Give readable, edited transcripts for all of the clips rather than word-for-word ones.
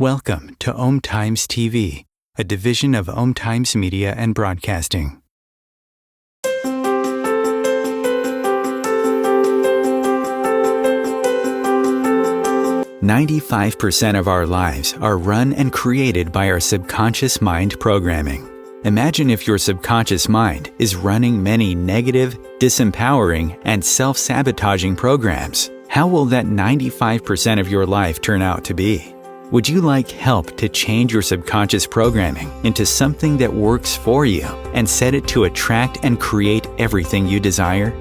Welcome to 𝐁𝐞𝐤𝑡 TV, a division of 𝐁𝐞𝐤𝑡 Media and Broadcasting. "95% of our lives are run and created by our subconscious mind programming. Imagine if your subconscious mind is running many negative, disempowering, and self-sabotaging programs. How will that 95% of your life turn out to be? Would you like help to change your subconscious programming into something that works for you and set it to attract and create everything you desire?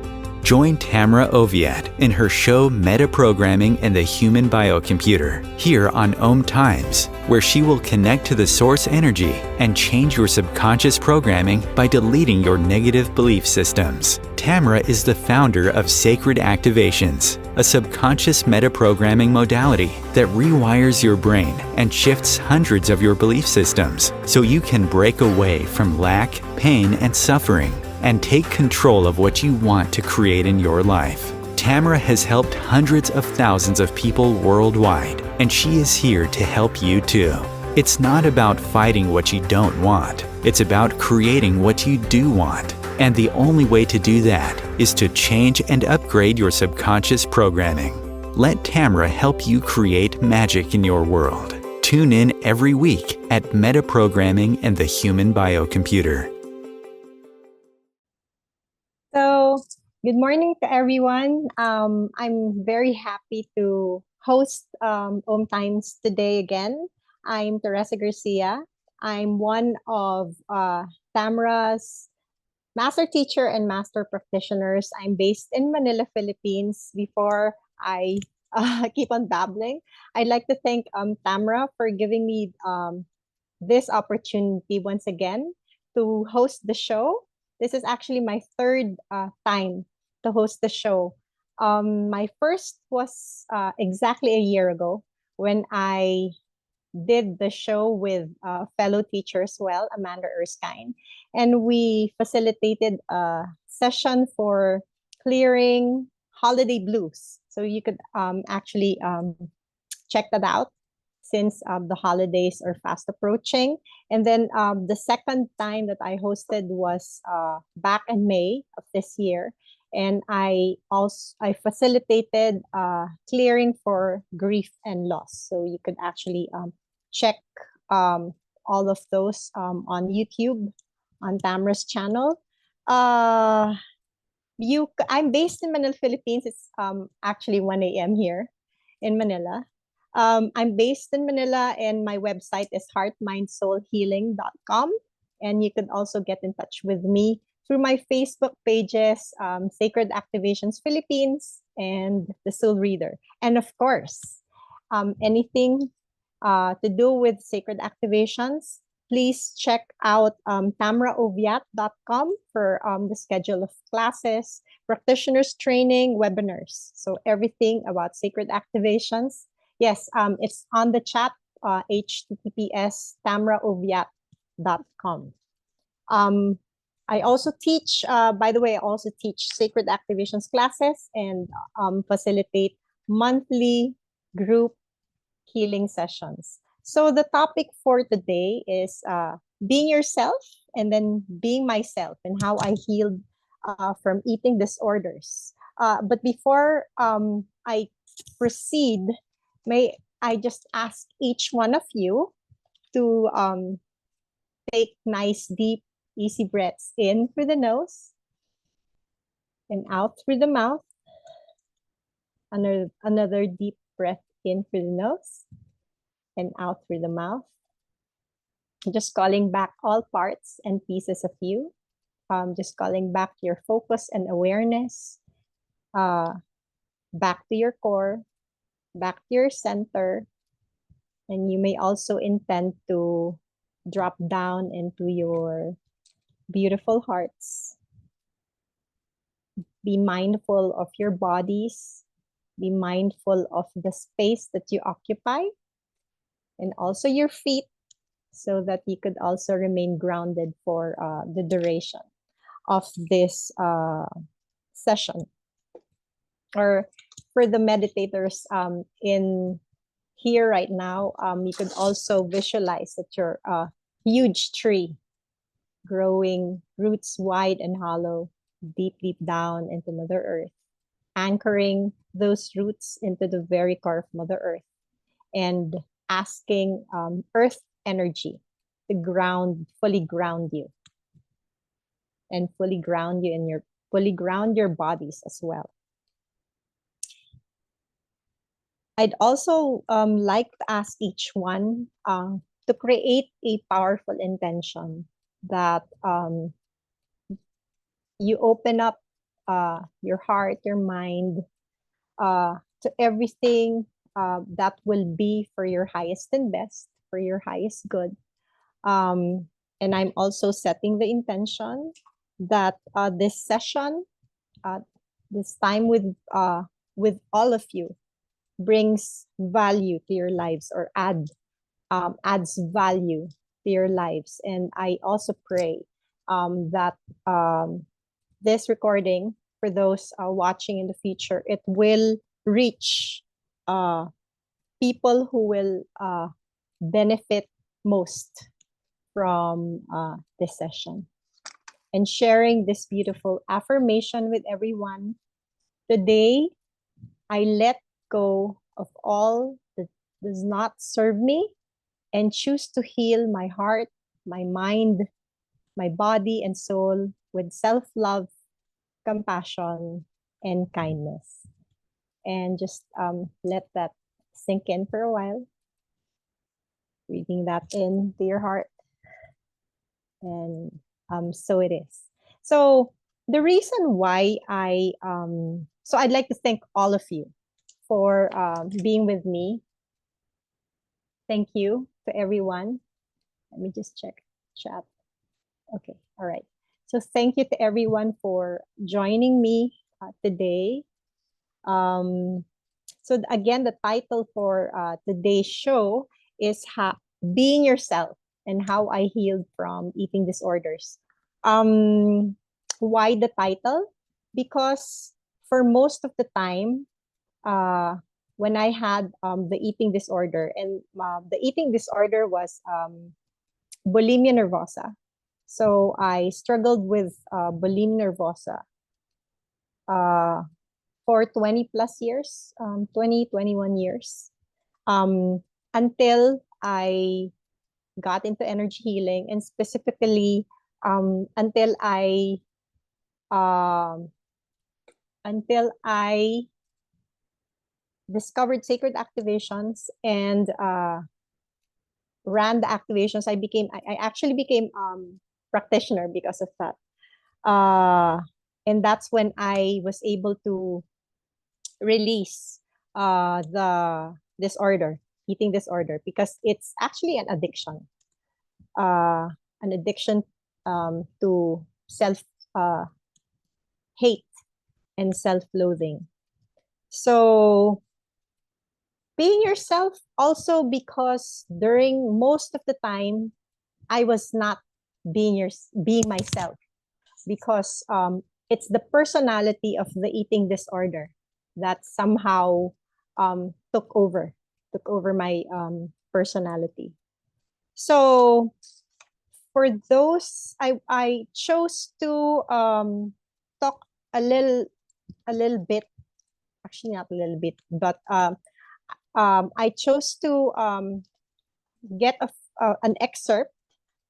Join Tamra Oviatt in her show Metaprogramming and the Human Biocomputer here on 𝐁𝐞𝐤𝐡, where she will connect to the source energy and change your subconscious programming by deleting your negative belief systems. Tamra is the founder of Sacred Activations, a subconscious metaprogramming modality that rewires your brain and shifts hundreds of your belief systems so you can break away from lack, pain, and suffering and take control of what you want to create in your life. Tamra has helped hundreds of thousands of people worldwide, and she is here to help you too. It's not about fighting what you don't want. It's about creating what you do want. And the only way to do that is to change and upgrade your subconscious programming. Let Tamra help you create magic in your world. Tune in every week at Metaprogramming and the Human Biocomputer. So, good morning to everyone. I'm very happy to host 𝐁𝐞𝐤𝑡 today again. I'm Teresa Garcia. I'm one of Tamra's master teacher and master practitioners. I'm based in Manila, Philippines. Before I keep on babbling, I'd like to thank Tamra for giving me this opportunity once again to host the show. This is actually my third time to host the show. My first was exactly a year ago when I did the show with a fellow teacher as well, Amanda Erskine. And we facilitated a session for clearing holiday blues. So you could actually check that out since the holidays are fast approaching. And then the second time that I hosted was back in May of this year. And I facilitated clearing for grief and loss. So you could actually check all of those on YouTube, on Tamra's channel. I'm based in Manila, Philippines. It's actually 1 a.m. here in Manila. I'm based in Manila, and my website is heartmindsoulhealing.com. And you can also get in touch with me through my Facebook pages, Sacred Activations Philippines, and The Soul Reader. And of course, anything to do with Sacred Activations, please check out tamraoviatt.com for the schedule of classes, practitioners training, webinars. So everything about Sacred Activations. Yes, it's on the chat, https tamraoviatt.com. I also teach, by the way, I also teach Sacred Activations classes and facilitate monthly group healing sessions. So the topic for today is being yourself and then being myself and how I healed from eating disorders. But before I proceed, may I just ask each one of you to take nice, deep, easy breaths in through the nose and out through the mouth. Another deep breath in through the nose and out through the mouth. Just calling back all parts and pieces of you. Just calling back your focus and awareness back to your core, back to your center. And you may also intend to drop down into your beautiful hearts. Be mindful of your bodies. Be mindful of the space that you occupy and also your feet so that you could also remain grounded for the duration of this session. Or for the meditators in here right now, you could also visualize that you're a huge tree growing roots wide and hollow, deep, deep down into Mother Earth, anchoring those roots into the very core of Mother Earth and asking Earth energy to fully ground you and fully ground you in fully ground your bodies as well. I'd also like to ask each one to create a powerful intention that you open up your heart, your mind to everything that will be for your highest and best, for your highest good. And I'm also setting the intention that this session, this time with all of you, brings value to your lives or adds value to your lives. And I also pray that this recording, for those watching in the future, it will reach people who will benefit most from this session. And sharing this beautiful affirmation with everyone. Today, I let go of all that does not serve me and choose to heal my heart, my mind, my body, and soul with self-love, compassion, and kindness. And just let that sink in for a while. Breathing that into your heart. And so it is. So the reason why so I'd like to thank all of you for being with me. Thank you to everyone. Let me just check chat. Okay, all right. So thank you to everyone for joining me today. So again, the title for today's show is Being Yourself and How I Healed from Eating Disorders. Why the title? Because for most of the time, when I had the eating disorder, and the eating disorder was bulimia nervosa. So I struggled with bulimia nervosa for 20 plus years, 20, 21 years, until I got into energy healing, and specifically until I discovered sacred activations and ran the activations. I actually became practitioner because of that. And that's when I was able to release the eating disorder, because it's actually an addiction to self hate and self-loathing. So being yourself also, because during most of the time I was not being myself, because it's the personality of the eating disorder that somehow took over my personality. So for those, I chose to talk a little bit, actually not a little bit, but I chose to get an excerpt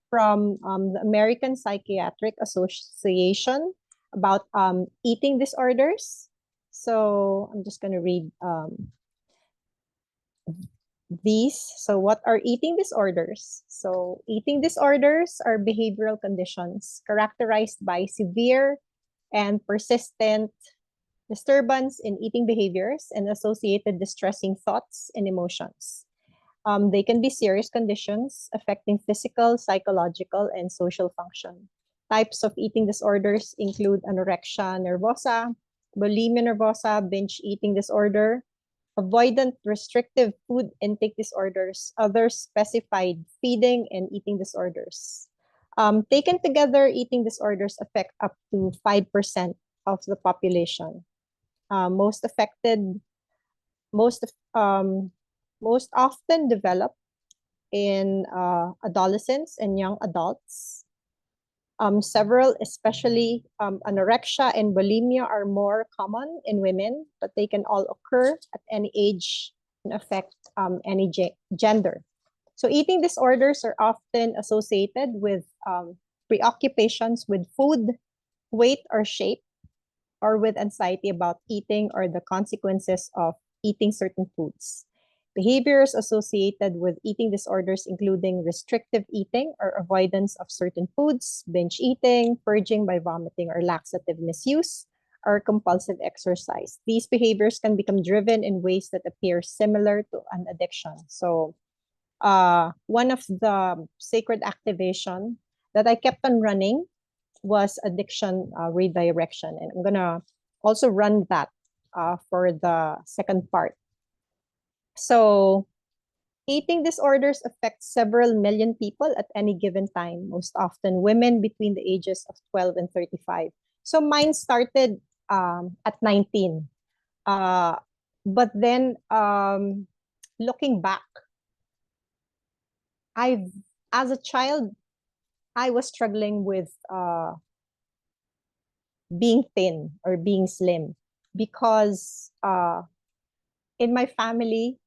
from the American Psychiatric Association about eating disorders. So I'm just going to read these. So what are eating disorders? So eating disorders are behavioral conditions characterized by severe and persistent disturbance in eating behaviors and associated distressing thoughts and emotions. They can be serious conditions affecting physical, psychological, and social function. Types of eating disorders include anorexia nervosa, bulimia nervosa, binge eating disorder, avoidant restrictive food intake disorders, other specified feeding and eating disorders. Taken together, eating disorders affect up to 5% of the population. Most most often develop in adolescents and young adults. Several, especially anorexia and bulimia, are more common in women, but they can all occur at any age and affect any gender. So eating disorders are often associated with preoccupations with food, weight, or shape, or with anxiety about eating or the consequences of eating certain foods. Behaviors associated with eating disorders, including restrictive eating or avoidance of certain foods, binge eating, purging by vomiting or laxative misuse, or compulsive exercise. These behaviors can become driven in ways that appear similar to an addiction. So one of the sacred activation that I kept on running was addiction redirection. And I'm gonna also run that for the second part. So eating disorders affect several million people at any given time, most often women between the ages of 12 and 35. So mine started at 19. But then looking back, as a child, I was struggling with being thin or being slim because in my family,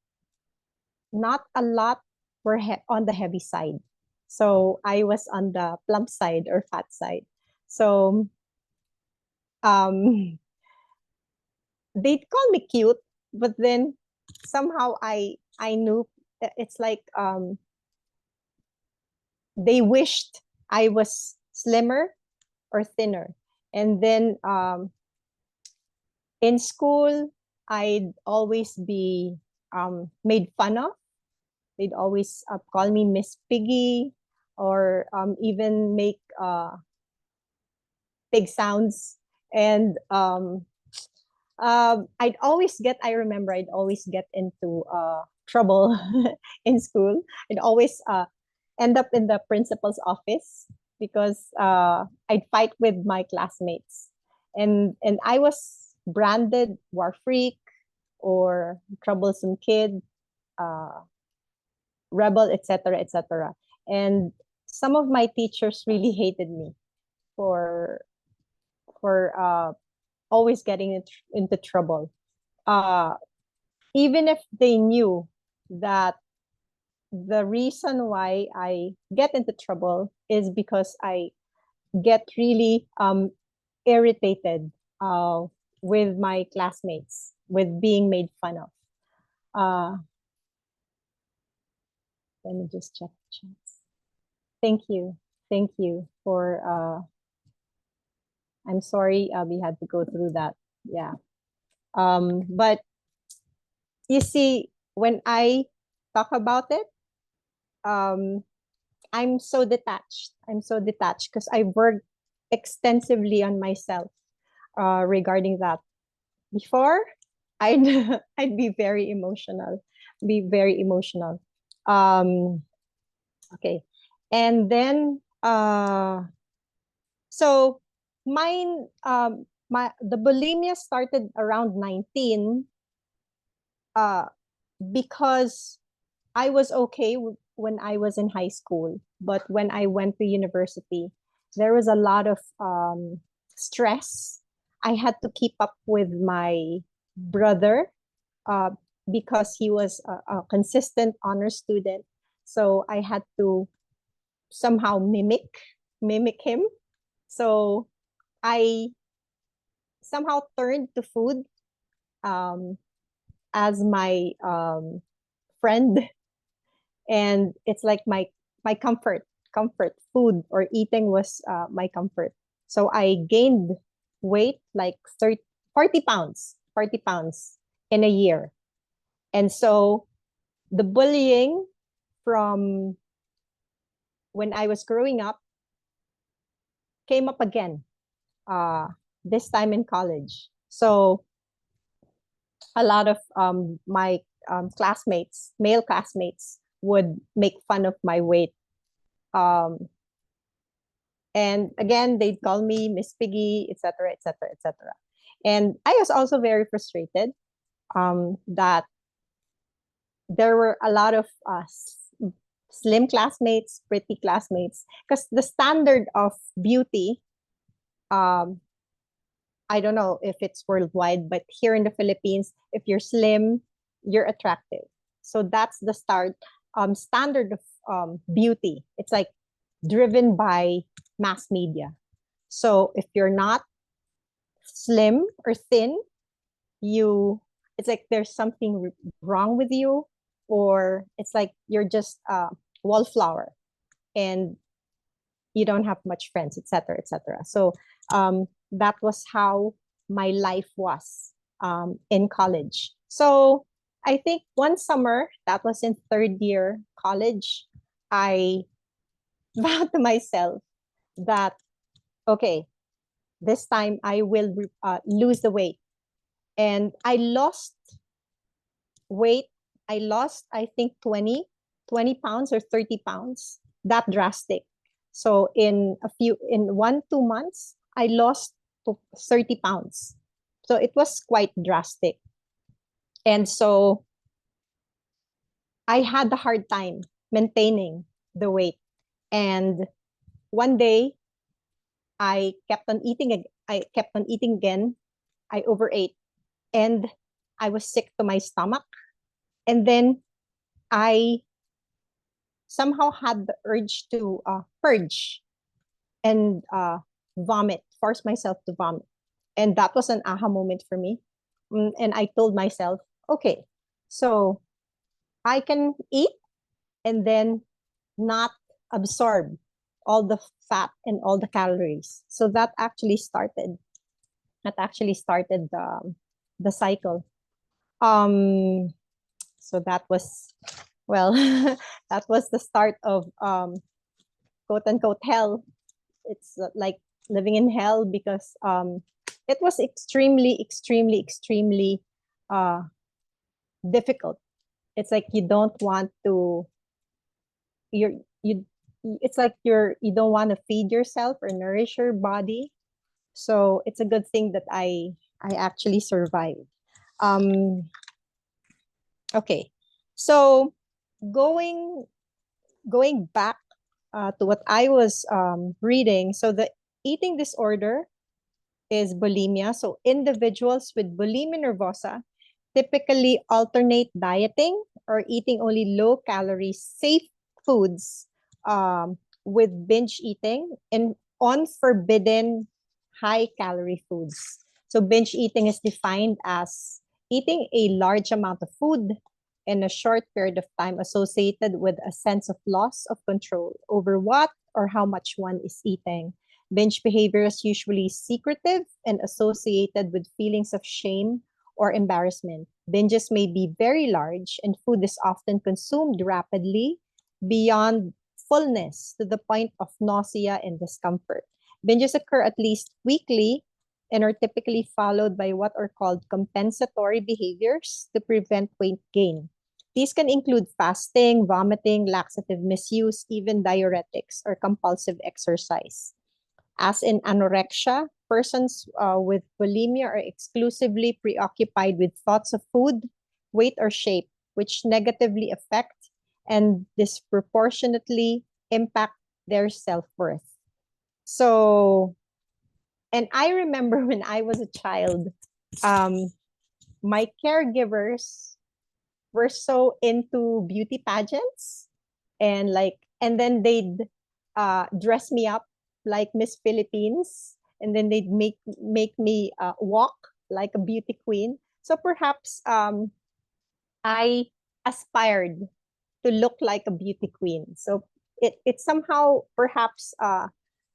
not a lot were on the heavy side. So I was on the plump side or fat side. So um, they'd call me cute, but then somehow I knew it's like they wished I was slimmer or thinner. And then in school, I'd always be made fun of. They'd always call me Miss Piggy, or even make pig sounds. And I remember I'd always get into trouble in school. I'd always end up in the principal's office because I'd fight with my classmates. And I was branded war freak or troublesome kid, rebel, etc., etc. And some of my teachers really hated me for for always getting into trouble. Uh, Even if they knew that the reason why I get into trouble is because I get really irritated uh, with my classmates, with being made fun of. Uh, Let me just check the chats. Thank you. Thank you for, I'm sorry we had to go through that. Yeah. But you see, when I talk about it, um, I'm so detached. I'm so detached because I worked extensively on myself regarding that. Before, I'd I'd be very emotional, be very emotional. Um, okay, and then so mine the bulimia started around 19 uh because I was okay when I was in high school, but when I went to university, there was a lot of stress. I had to keep up with my brother uh, because he was a consistent honor student. So I had to somehow mimic him. So I somehow turned to food um, as my friend, and it's like my comfort food or eating was my comfort. So I gained weight like 30 40 pounds 40 pounds in a year. And so the bullying from when I was growing up came up again, uh this time in college. So a lot of my classmates, male classmates, would make fun of my weight. Um, And again, they'd call me Miss Piggy, etc., etc., etc. And I was also very frustrated that there were a lot of slim classmates, pretty classmates, because the standard of beauty, um, I don't know if it's worldwide, but here in the Philippines, if you're slim, you're attractive. So that's the standard of beauty. It's like driven by mass media. So if you're not slim or thin, you it's like there's something wrong with you, or it's like you're just a wallflower and you don't have much friends, etc., etc. So that was how my life was in college. So I think one summer, that was in third year college, I vowed to myself that, okay, this time I will lose the weight. And I lost weight. I lost, I think, 20 pounds or 30 pounds, that drastic. So in 1, 2 months, I lost to 30 pounds. So it was quite drastic. And so I had a hard time maintaining the weight. And one day I kept on eating. I kept on eating again. I overate and I was sick to my stomach. And then I somehow had the urge to purge and vomit, force myself to vomit. And that was an aha moment for me. And I told myself, okay, so I can eat and then not absorb all the fat and all the calories. So that actually started the cycle. Um, so that was, well, that was the start of quote unquote hell. It's like living in hell because it was extremely, extremely, extremely uh, difficult. It's like you don't want to, you're, you, it's like you don't want to feed yourself or nourish your body. So it's a good thing that I actually survived. Um, okay, so going going back to what I was reading, so the eating disorder is bulimia. So individuals with bulimia nervosa typically alternate dieting or eating only low calorie, safe foods with binge eating and unforbidden high calorie foods. So binge eating is defined as eating a large amount of food in a short period of time associated with a sense of loss of control over what or how much one is eating. Binge behavior is usually secretive and associated with feelings of shame or embarrassment. Binges may be very large, and food is often consumed rapidly beyond fullness to the point of nausea and discomfort. Binges occur at least weekly and are typically followed by what are called compensatory behaviors to prevent weight gain. These can include fasting, vomiting, laxative misuse, even diuretics or compulsive exercise. As in anorexia, persons with bulimia are exclusively preoccupied with thoughts of food, weight, or shape, which negatively affect and disproportionately impact their self-worth. So, and I remember when I was a child, my caregivers were so into beauty pageants and then they'd dress me up like Miss Philippines, and then they'd make me walk like a beauty queen. So perhaps I aspired to look like a beauty queen. So it somehow perhaps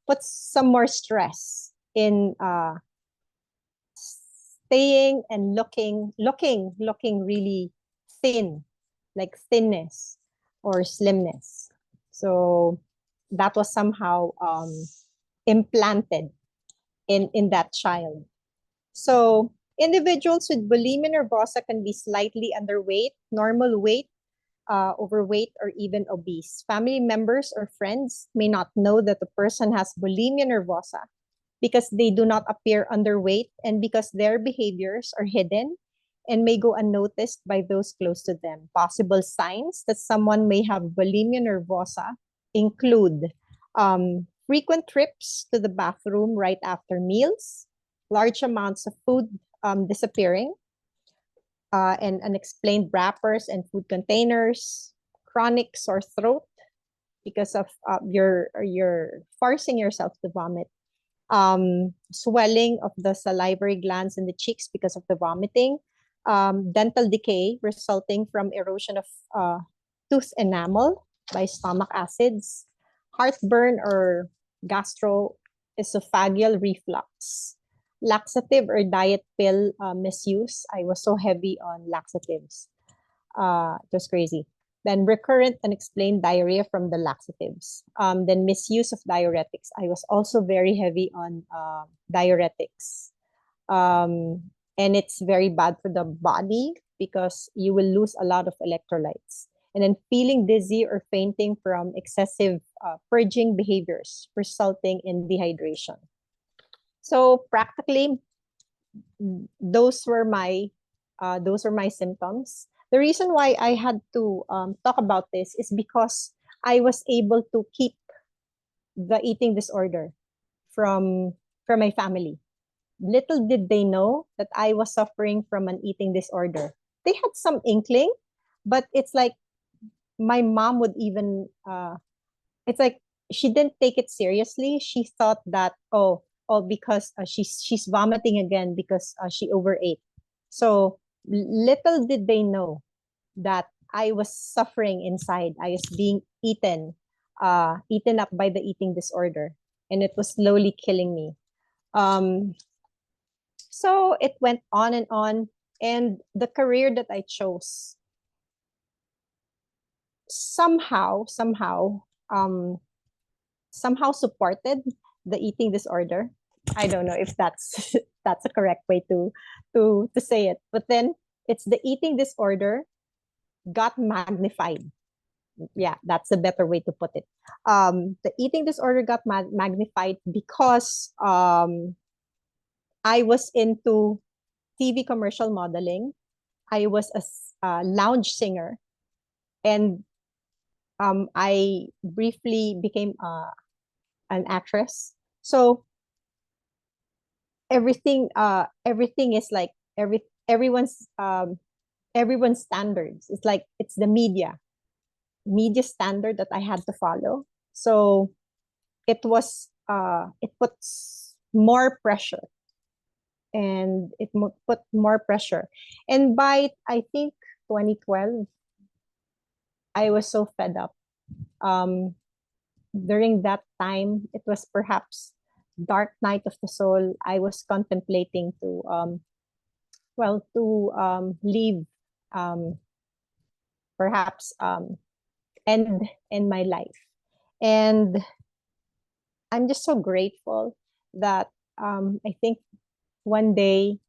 puts some more stress in staying and looking really thin, like thinness or slimness. So that was somehow implanted in that child. So individuals with bulimia nervosa can be slightly underweight, normal weight, overweight, or even obese. Family members or friends may not know that the person has bulimia nervosa because they do not appear underweight and because their behaviors are hidden and may go unnoticed by those close to them. Possible signs that someone may have bulimia nervosa include frequent trips to the bathroom right after meals, large amounts of food disappearing, and unexplained wrappers and food containers, chronic sore throat because of you're forcing yourself to vomit, swelling of the salivary glands in the cheeks because of the vomiting, dental decay resulting from erosion of tooth enamel by stomach acids, heartburn or gastroesophageal reflux, laxative or diet pill misuse. I was so heavy on laxatives. It was crazy. Then recurrent unexplained diarrhea from the laxatives. Then misuse of diuretics. I was also very heavy on diuretics. And it's very bad for the body because you will lose a lot of electrolytes. And then feeling dizzy or fainting from excessive purging behaviors resulting in dehydration. So practically, those were my symptoms. The reason why I had to talk about this is because I was able to keep the eating disorder from my family. Little did they know that I was suffering from an eating disorder. They had some inkling, but it's like my mom would even it's like she didn't take it seriously. She thought that because she's vomiting again because she overate. So little did they know that I was suffering inside. I was being eaten up by the eating disorder, and it was slowly killing me. So it went on, and the career that I chose somehow supported the eating disorder. I don't know if that's that's a correct way to say it, but then it's the eating disorder got magnified. Yeah, that's a better way to put it. The eating disorder got magnified because I was into TV commercial modeling. I was a lounge singer, and I briefly became an actress. So everything is like everyone's everyone's standards. It's like it's the media standard that I had to follow. So it puts more pressure, and put more pressure. And by I think 2012, I was so fed up. During that time, it was perhaps dark night of the soul. I was contemplating to leave, perhaps end in my life. And I'm just so grateful that I think one day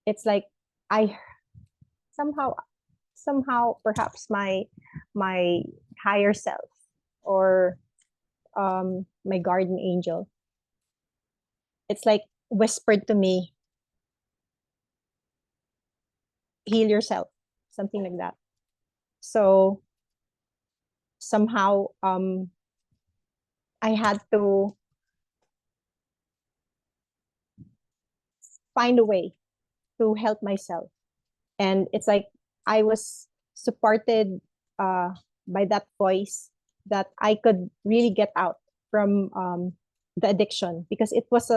it's like I somehow perhaps my higher self, or my guardian angel, it's like whispered to me, heal yourself, something like that. So somehow I had to find a way to help myself. And it's like I was supported by that voice that I could really get out from the addiction, because it was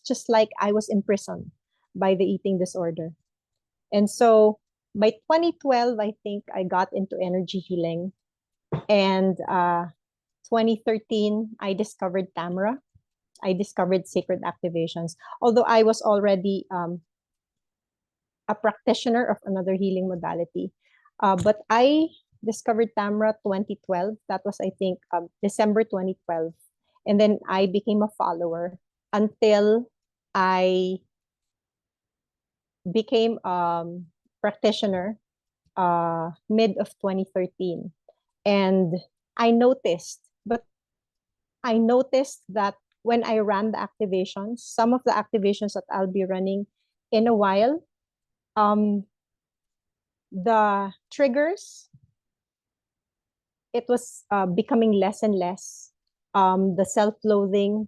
just like I was imprisoned by the eating disorder. And so by 2012, I think I got into energy healing. And 2013, I discovered Tamra. I discovered sacred activations. Although I was already a practitioner of another healing modality. But I discovered Tamra 2012. That was, I think, December 2012. And then I became a follower until I became practitioner mid of 2013. And I noticed that when I ran the activations, some of the activations that I'll be running in a while, the triggers, it was becoming less and less. The self-loathing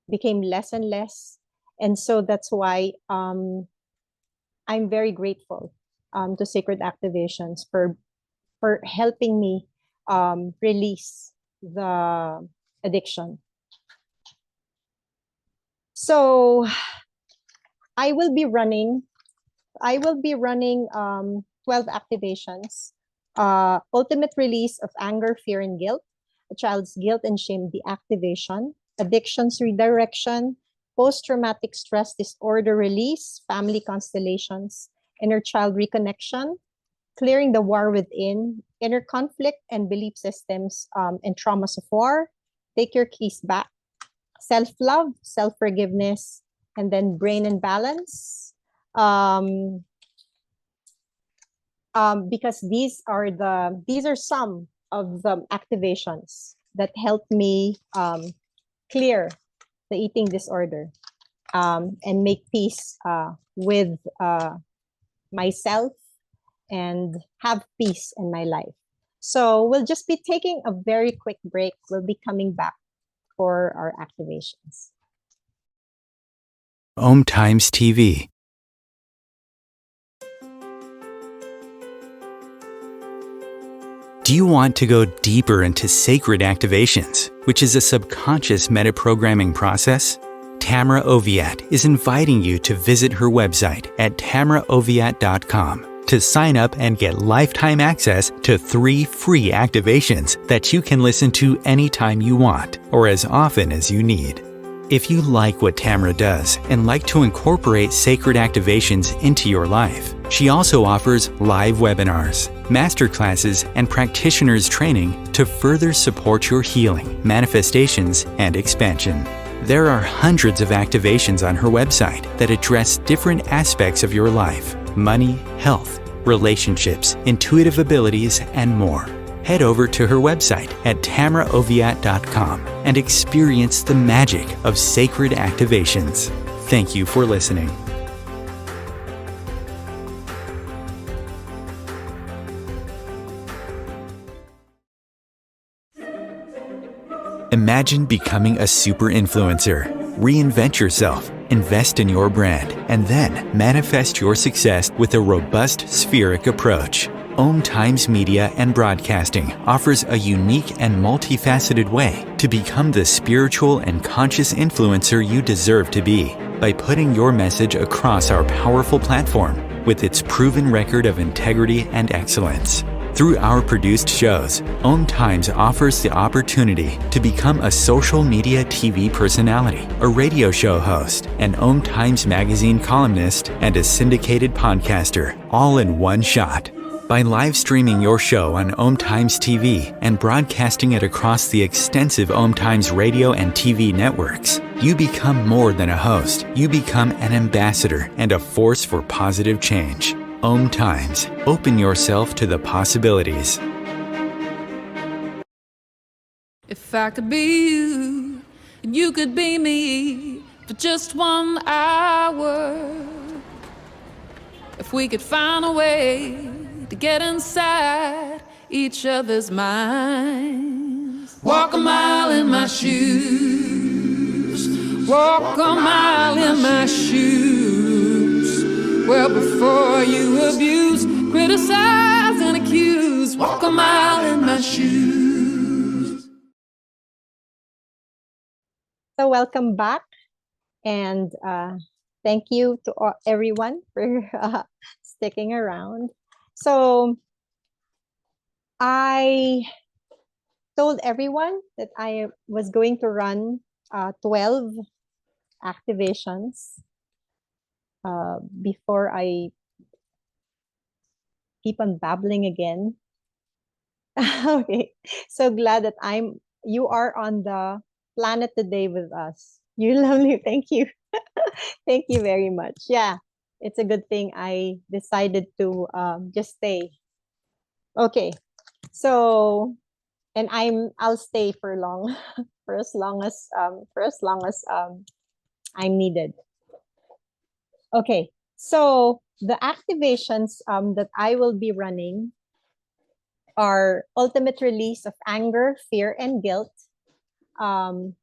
became less and less. And so that's why I'm very grateful to Sacred Activations for helping me release the addiction. So I will be running 12 activations. Ultimate release of anger, fear, and guilt, a child's guilt and shame deactivation, addictions redirection, post-traumatic stress disorder release, family constellations, inner child reconnection, clearing the war within, inner conflict and belief systems and traumas of war, take your keys back, self-love, self-forgiveness, and then brain and balance. Because these are some of the activations that help me clear the eating disorder and make peace with myself and have peace in my life. So we'll just be taking a very quick break. We'll be coming back for our activations. 𝐁𝐞𝐢𝐧𝐠 TV. Do you want to go deeper into sacred activations, which is a subconscious metaprogramming process? Tamra Oviatt is inviting you to visit her website at 𝐷MaraOviatt.com to sign up and get lifetime access to 3 free activations that you can listen to anytime you want or as often as you need. If you like what Tamra does and like to incorporate sacred activations into your life, she also offers live webinars, masterclasses, and practitioners training to further support your healing, manifestations, and expansion. There are hundreds of activations on her website that address different aspects of your life: money, health, relationships, intuitive abilities, and more. Head over to her website at 𝐷MaraOviatt.com and experience the magic of sacred activations. Thank you for listening. Imagine becoming a super influencer. Reinvent yourself, invest in your brand, and then manifest your success with a robust spheric approach. 𝐁𝐞𝐢𝐧𝐠 Media and Broadcasting offers a unique and multifaceted way to become the spiritual and conscious influencer you deserve to be by putting your message across our powerful platform with its proven record of integrity and excellence. Through our produced shows, 𝐁𝐞𝐢𝐧𝐠 offers the opportunity to become a social media TV personality, a radio show host, an 𝐁𝐞𝐢𝐧𝐠 magazine columnist, and a syndicated podcaster, all in one shot. By live streaming your show on 𝐁𝐞𝐢𝐧𝐠 TV and broadcasting it across the extensive 𝐁𝐞𝐢𝐳 radio and TV networks, you become more than a host. You become an ambassador and a force for positive change. 𝐁𝐞𝐢𝐧𝐠. Open yourself to the possibilities. If I could be you, and you could be me for just 1 hour. If we could find a way to get inside each other's minds. Walk a mile in my shoes. Walk a mile in my shoes. Well, before you abuse, criticize, and accuse, walk a mile in my shoes. So welcome back, and thank you to everyone for sticking around. So I told everyone that I was going to run 12 activations before I keep on babbling again. Okay, so glad that you are on the planet today with us. You lovely, thank you. Thank you very much. Yeah, it's a good thing I decided to just stay. Okay, so and I'll stay for long, for as long as I'm needed. Okay, so the activations that I will be running are ultimate release of anger, fear, and guilt. Um,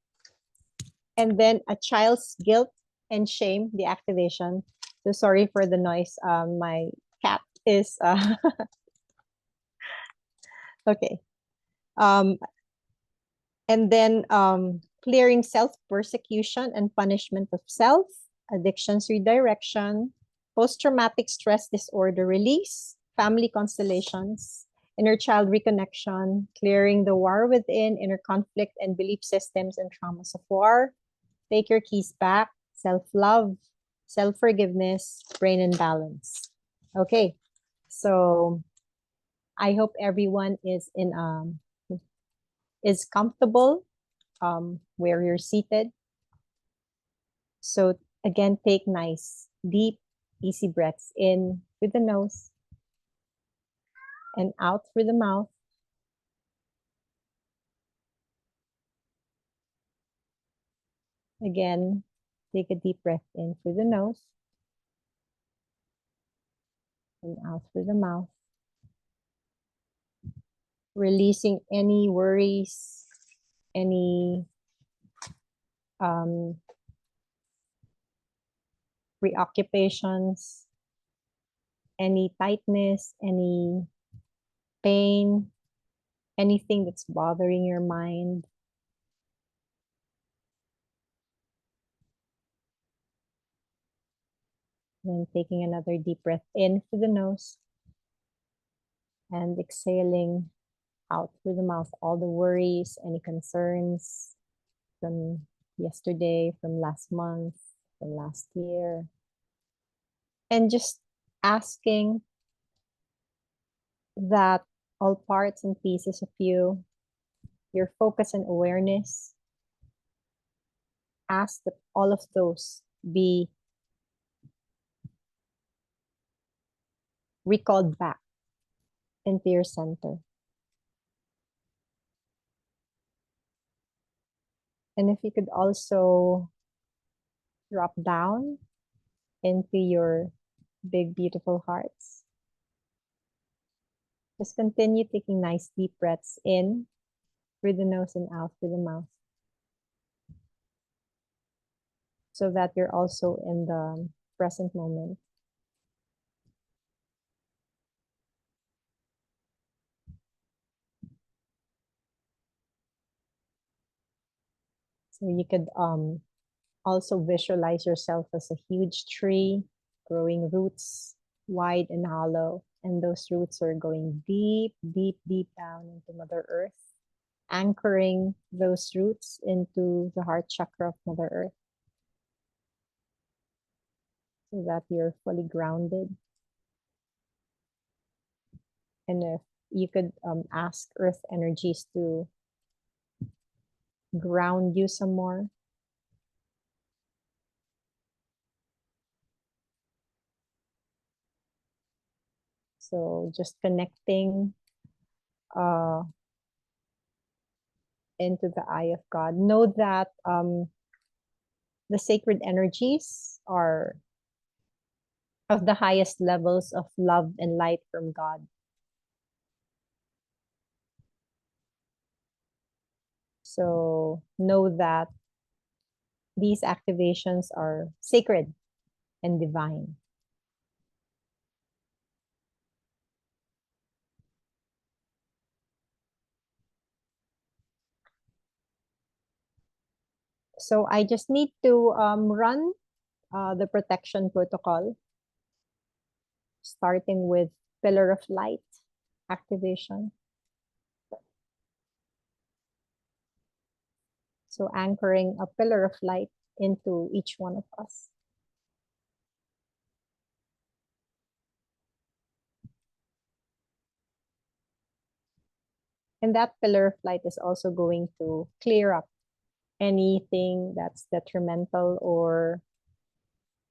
and then a child's guilt and shame, the activation. So sorry for the noise. My cat is okay. Um, and then clearing self-persecution and punishment of self, addictions redirection, post-traumatic stress disorder release, family constellations, inner child reconnection, clearing the war within, inner conflict and belief systems and traumas of war, take your keys back, self-love, self-forgiveness, brain and balance. Okay, so I hope everyone is comfortable where you're seated. So again, take nice, deep, easy breaths in through the nose and out through the mouth. Again, take a deep breath in through the nose and out through the mouth. Releasing any worries, any preoccupations, any tightness, any pain, anything that's bothering your mind. Then taking another deep breath in through the nose and exhaling out through the mouth all the worries, any concerns from yesterday, from last month, from last year. And just asking that all parts and pieces of you, your focus and awareness, ask that all of those be recalled back into your center. And if you could also drop down into your big, beautiful hearts. Just continue taking nice deep breaths in through the nose and out through the mouth, so that you're also in the present moment. So you could also visualize yourself as a huge tree, growing roots wide and hollow. And those roots are going deep, deep, deep down into Mother Earth, anchoring those roots into the heart chakra of Mother Earth, so that you're fully grounded. And if you could ask Earth energies to ground you some more. So just connecting into the eye of God. Know that the sacred energies are of the highest levels of love and light from God. So know that these activations are sacred and divine. So I just need to run the protection protocol, starting with pillar of light activation. So anchoring a pillar of light into each one of us. And that pillar of light is also going to clear up anything that's detrimental or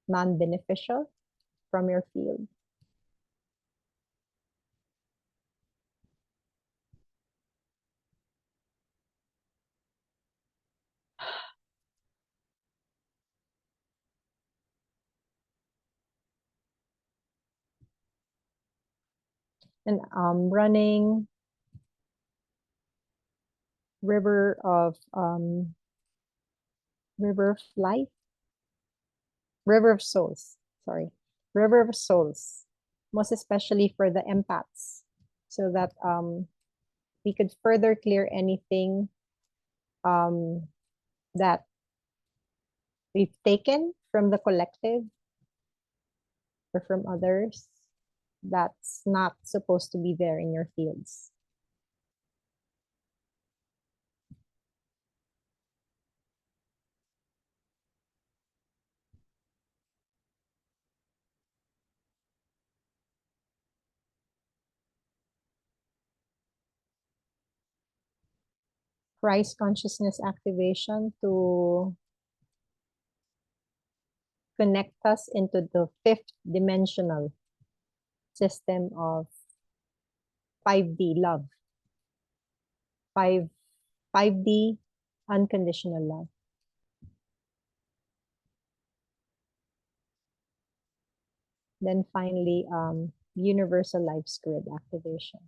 non-beneficial from your field. And running river of life, river of souls, sorry, river of souls, most especially for the empaths, so that we could further clear anything that we've taken from the collective or from others that's not supposed to be there in your fields. Christ consciousness activation to connect us into the fifth dimensional system of 5D love, 5D unconditional love. Then finally, universal life's grid activation.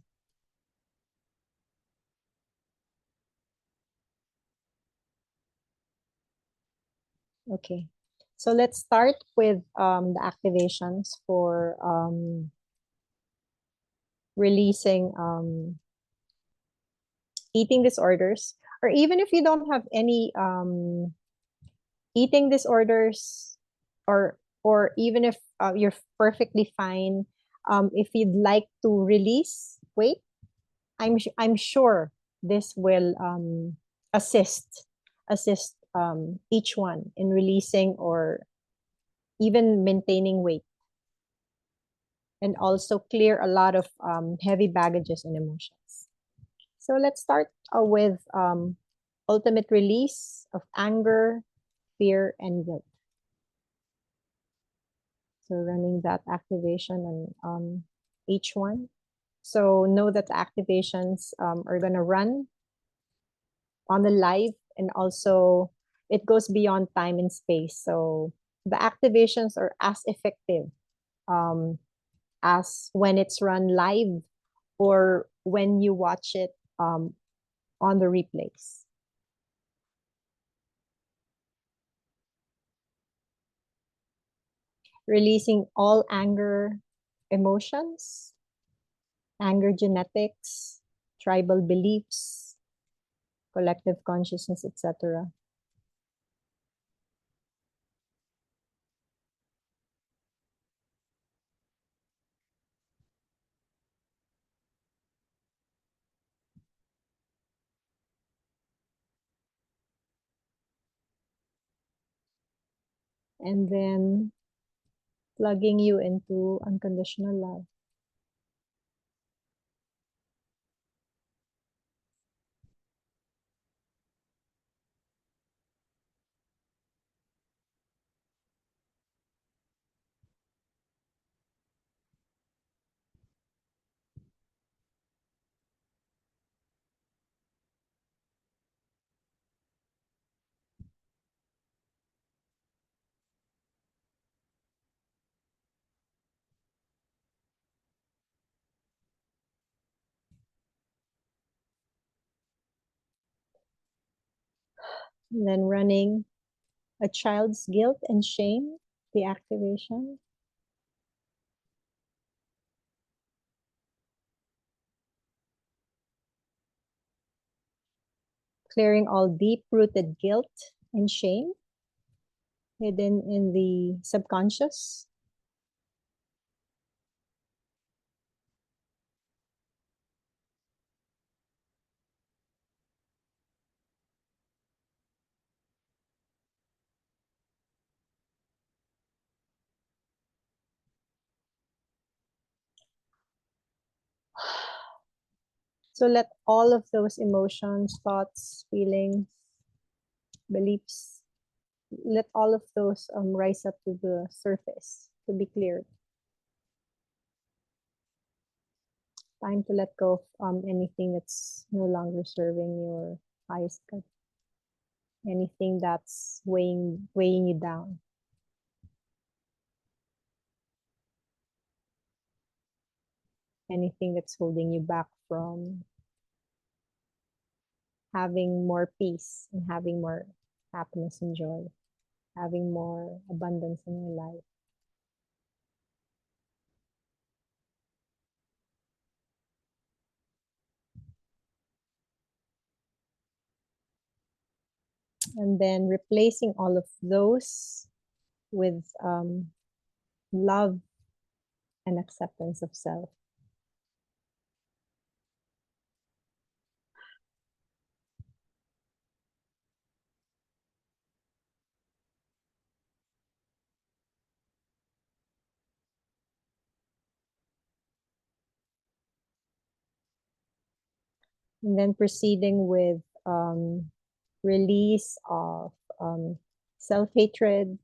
Okay, so let's start with the activations for releasing eating disorders, or even if you don't have any eating disorders, or even if you're perfectly fine, if you'd like to release weight, I'm sure this will assist each one in releasing or even maintaining weight, and also clear a lot of heavy baggages and emotions. So let's start with ultimate release of anger, fear, and guilt. So running that activation on each one. So know that the activations are going to run on the live, and also it goes beyond time and space. So the activations are as effective as when it's run live or when you watch it on the replays. Releasing all anger emotions, anger genetics, tribal beliefs, collective consciousness, etc. And then plugging you into unconditional love. And then running a child's guilt and shame, the activation. Clearing all deep-rooted guilt and shame hidden in the subconscious. So let all of those emotions, thoughts, feelings, beliefs, let all of those rise up to the surface to be cleared. Time to let go of anything that's no longer serving your highest good. Anything that's weighing you down. anything that's holding you back from having more peace and having more happiness and joy, having more abundance in your life. And then replacing all of those with love and acceptance of self. And then proceeding with release of self-hatred,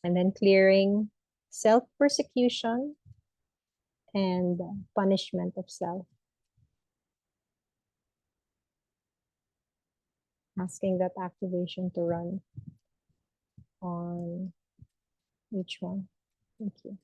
and then clearing self-persecution and punishment of self. Asking that activation to run on each one. Thank you.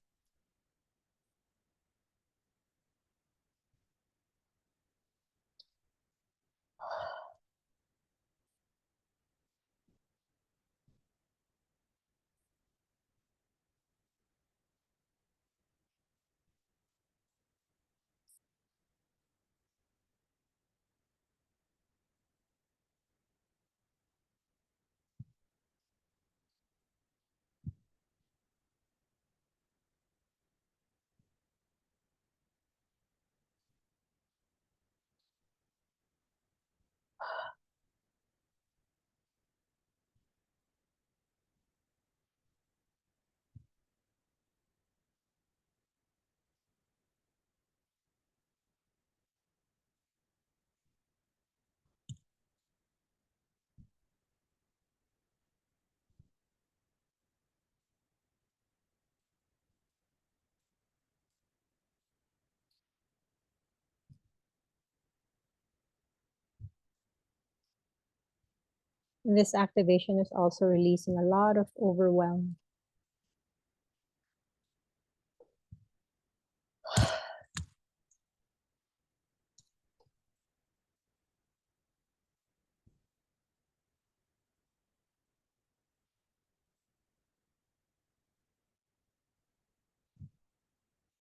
This activation is also releasing a lot of overwhelm.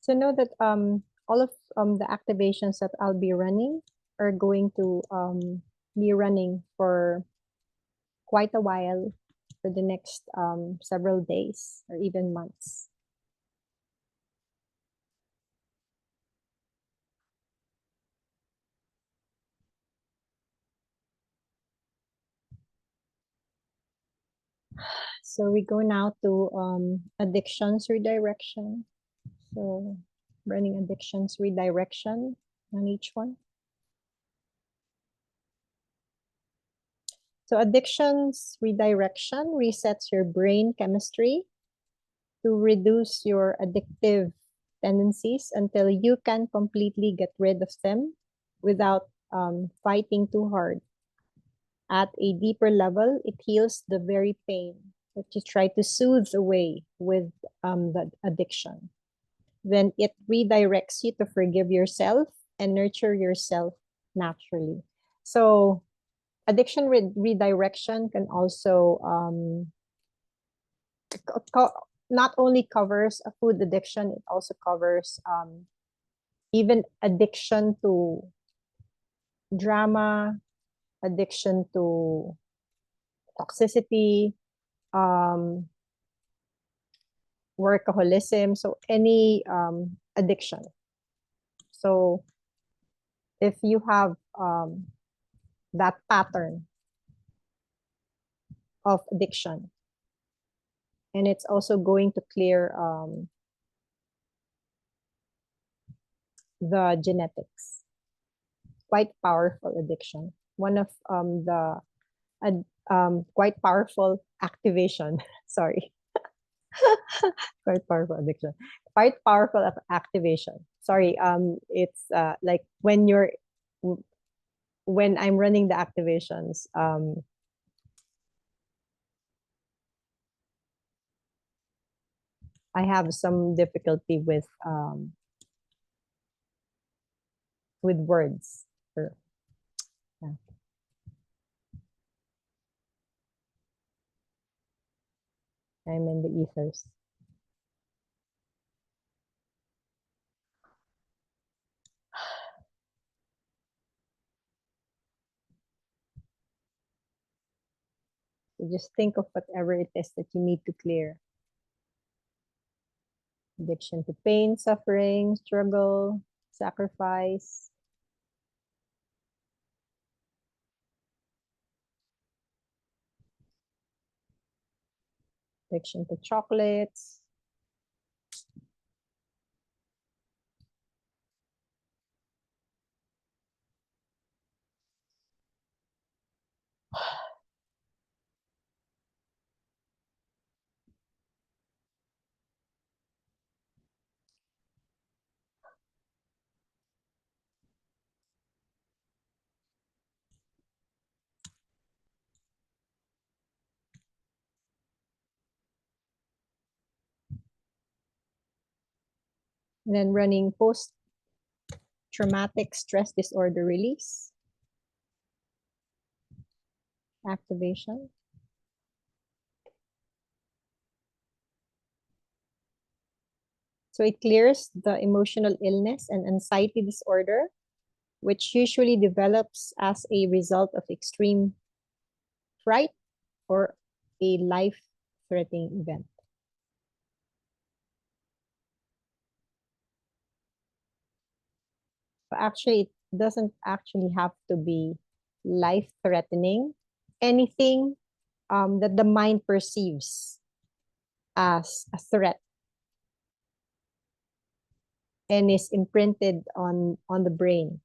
So know that all of the activations that I'll be running are going to be running for quite a while, for the next several days or even months. So we go now to addictions redirection. So running addictions redirection on each one. So addictions redirection resets your brain chemistry to reduce your addictive tendencies until you can completely get rid of them without fighting too hard. At a deeper level, it heals the very pain that you try to soothe away with the addiction. Then it redirects you to forgive yourself and nurture yourself naturally. So addiction redirection can also not only covers a food addiction, it also covers even addiction to drama, addiction to toxicity, workaholism, so any addiction. So if you have that pattern of addiction, and it's also going to clear the genetics. Quite powerful addiction. One of the quite powerful activation. Sorry. Quite powerful addiction. Quite powerful activation. Sorry. It's like when I'm running the activations, I have some difficulty with with words. Or, yeah. I'm in the ethers. So just think of whatever it is that you need to clear. Addiction to pain, suffering, struggle, sacrifice. Addiction to chocolates. And then running post-traumatic stress disorder release. Activation. So it clears the emotional illness and anxiety disorder, which usually develops as a result of extreme fright or a life-threatening event. But actually, it doesn't actually have to be life-threatening. Anything that the mind perceives as a threat and is imprinted on the brain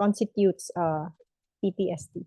constitutes PTSD.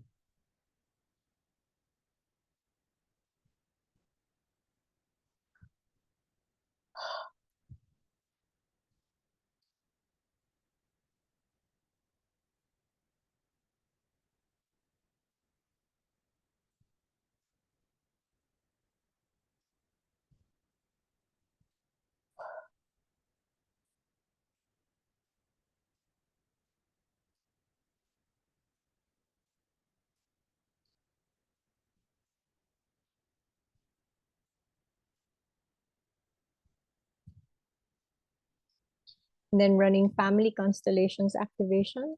And then running family constellations activation.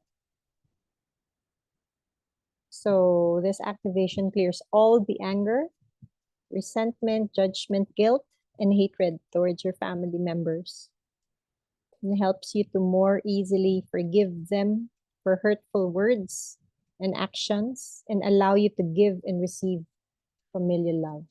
So this activation clears all the anger, resentment, judgment, guilt, and hatred towards your family members. And helps you to more easily forgive them for hurtful words and actions and allow you to give and receive familial love.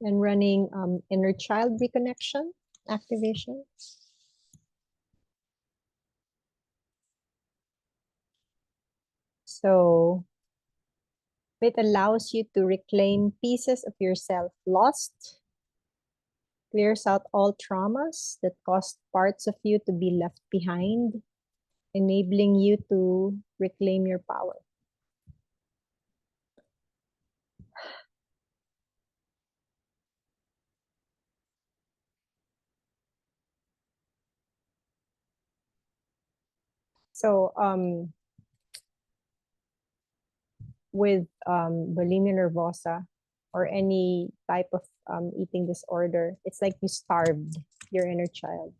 And running inner child reconnection activation. So it allows you to reclaim pieces of yourself lost, clears out all traumas that caused parts of you to be left behind, enabling you to reclaim your power. So with bulimia nervosa or any type of eating disorder, it's like you starved your inner child.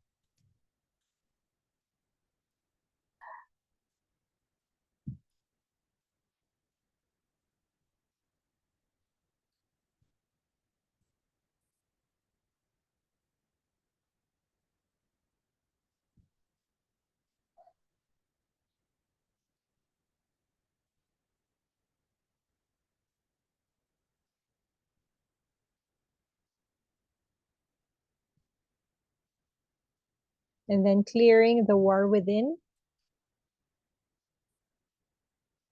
And then clearing the war within,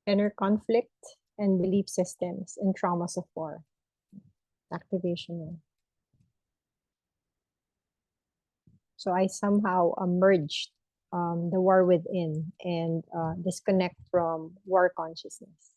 inner conflict, and belief systems and traumas of war. Activation. So I somehow merged the war within and disconnect from war consciousness.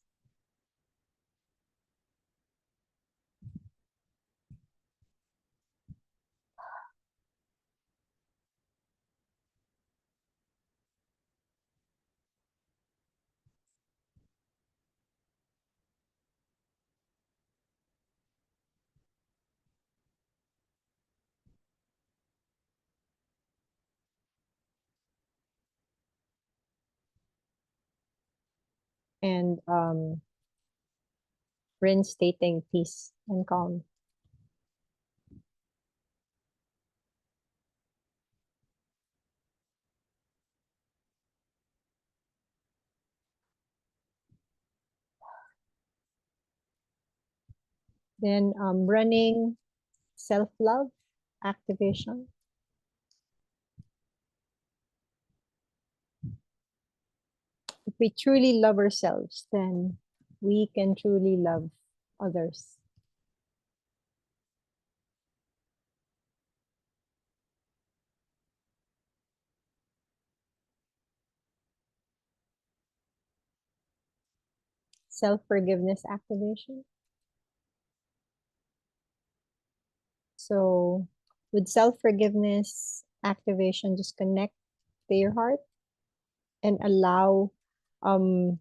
And reinstating peace and calm. Then running self-love activation. If we truly love ourselves, then we can truly love others. Self-forgiveness activation. So with self-forgiveness activation, just connect to your heart and allow um,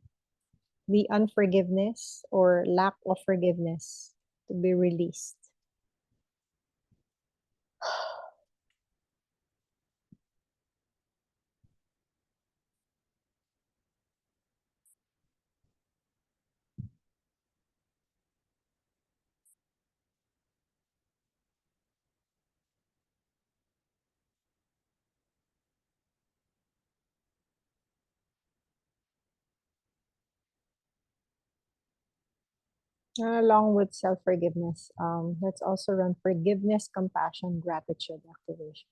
the unforgiveness or lack of forgiveness to be released. Along with self-forgiveness, let's also run forgiveness, compassion, gratitude activation.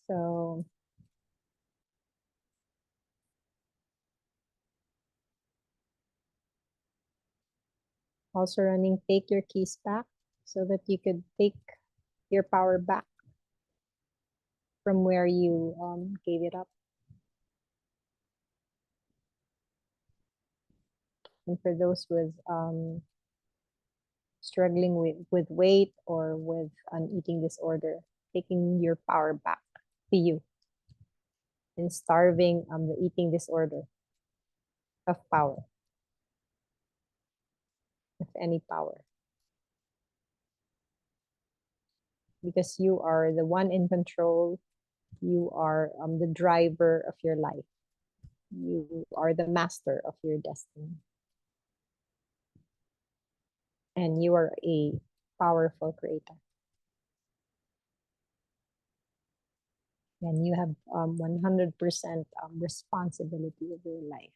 So also running take your keys back so that you could take your power back from where you gave it up. And for those with struggling with weight or with an eating disorder, taking your power back to you and starving the eating disorder of power, of any power. Because you are the one in control, you are the driver of your life. You are the master of your destiny. And you are a powerful creator. And you have 100% responsibility of your life.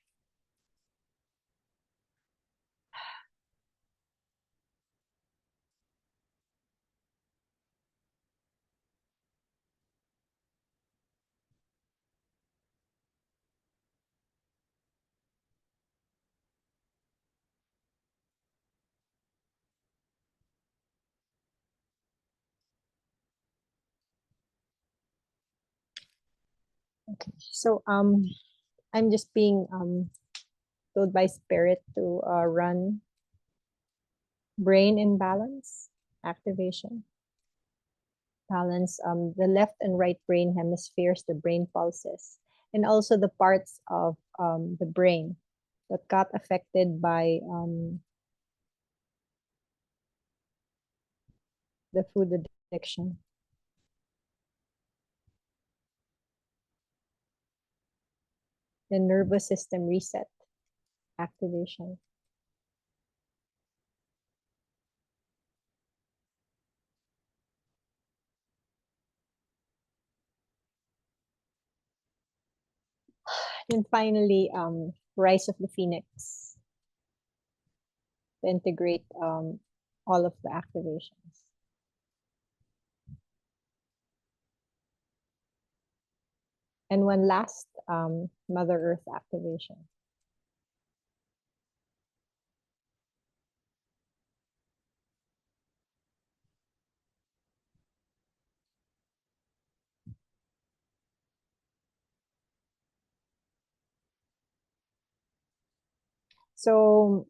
Okay, so I'm just being told by spirit to run brain imbalance activation. Balance the left and right brain hemispheres, the brain pulses, and also the parts of the brain that got affected by the food addiction. The nervous system reset activation. And finally, Rise of the Phoenix to integrate all of the activations. And one last Mother Earth activation. So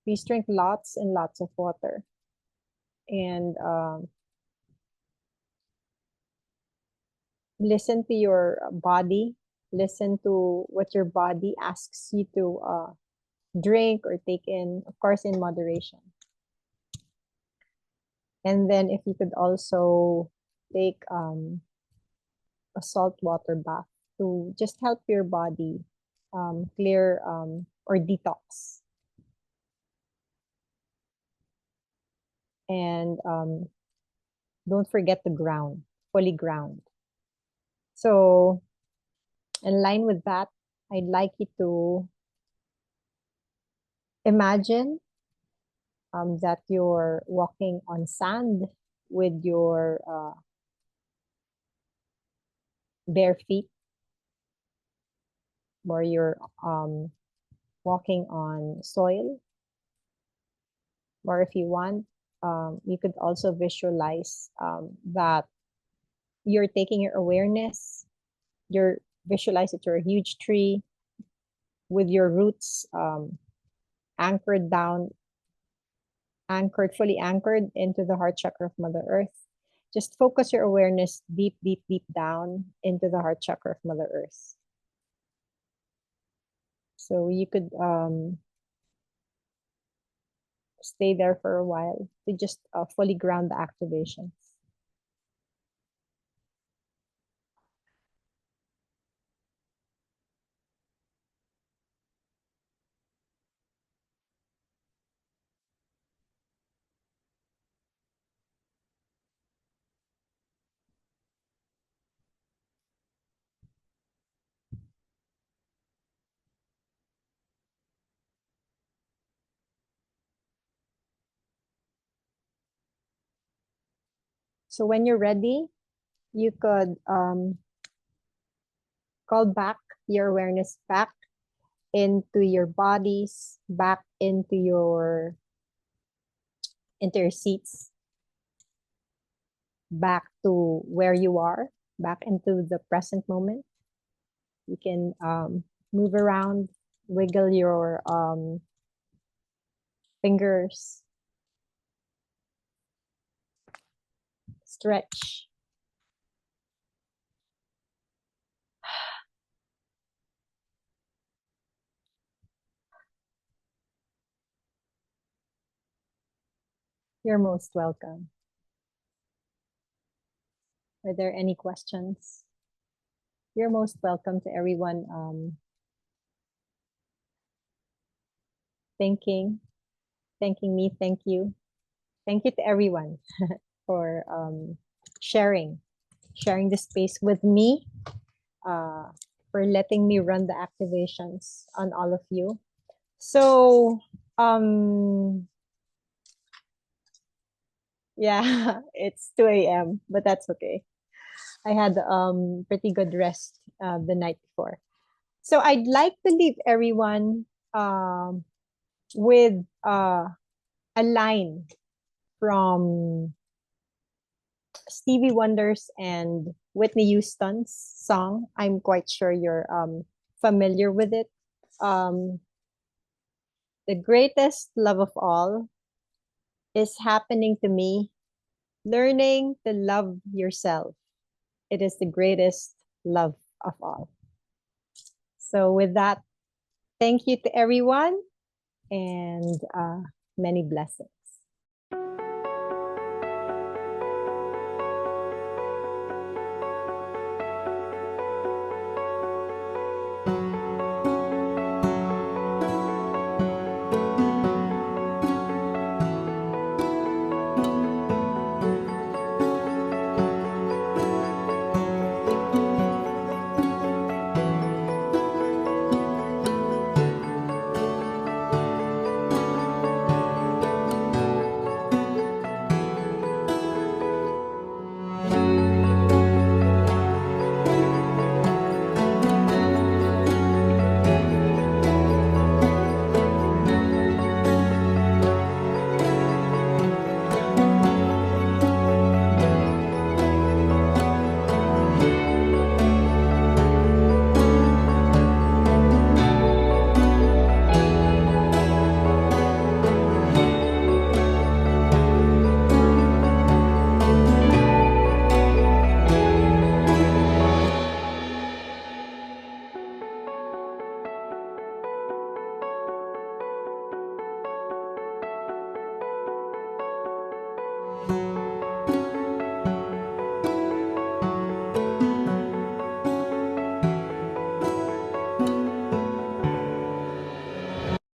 please drink lots and lots of water. And listen to your body. Listen to what your body asks you to drink or take in, of course, in moderation. And then if you could also take a salt water bath to just help your body clear or detox. And don't forget to ground, fully ground. So in line with that, I'd like you to imagine that you're walking on sand with your bare feet, or you're walking on soil. Or if you want, you could also visualize that you're taking your awareness, visualize that you're a huge tree with your roots anchored down, fully anchored into the heart chakra of Mother Earth. Just focus your awareness deep, deep, deep down into the heart chakra of Mother Earth. So you could stay there for a while to just fully ground the activations. So when you're ready, you could call back your awareness back into your bodies, back into your seats, back to where you are, back into the present moment. You can move around, wiggle your fingers, stretch. You're most welcome. Are there any questions? You're most welcome to everyone thanking me. Thank you. Thank you to everyone for sharing the space with me, for letting me run the activations on all of you. So yeah, it's 2 a.m., but that's okay. I had pretty good rest the night before. So I'd like to leave everyone with a line from Stevie Wonder's and Whitney Houston's song. I'm quite sure you're familiar with it. The greatest love of all is happening to me. Learning to love yourself. It is the greatest love of all. So with that, thank you to everyone and many blessings.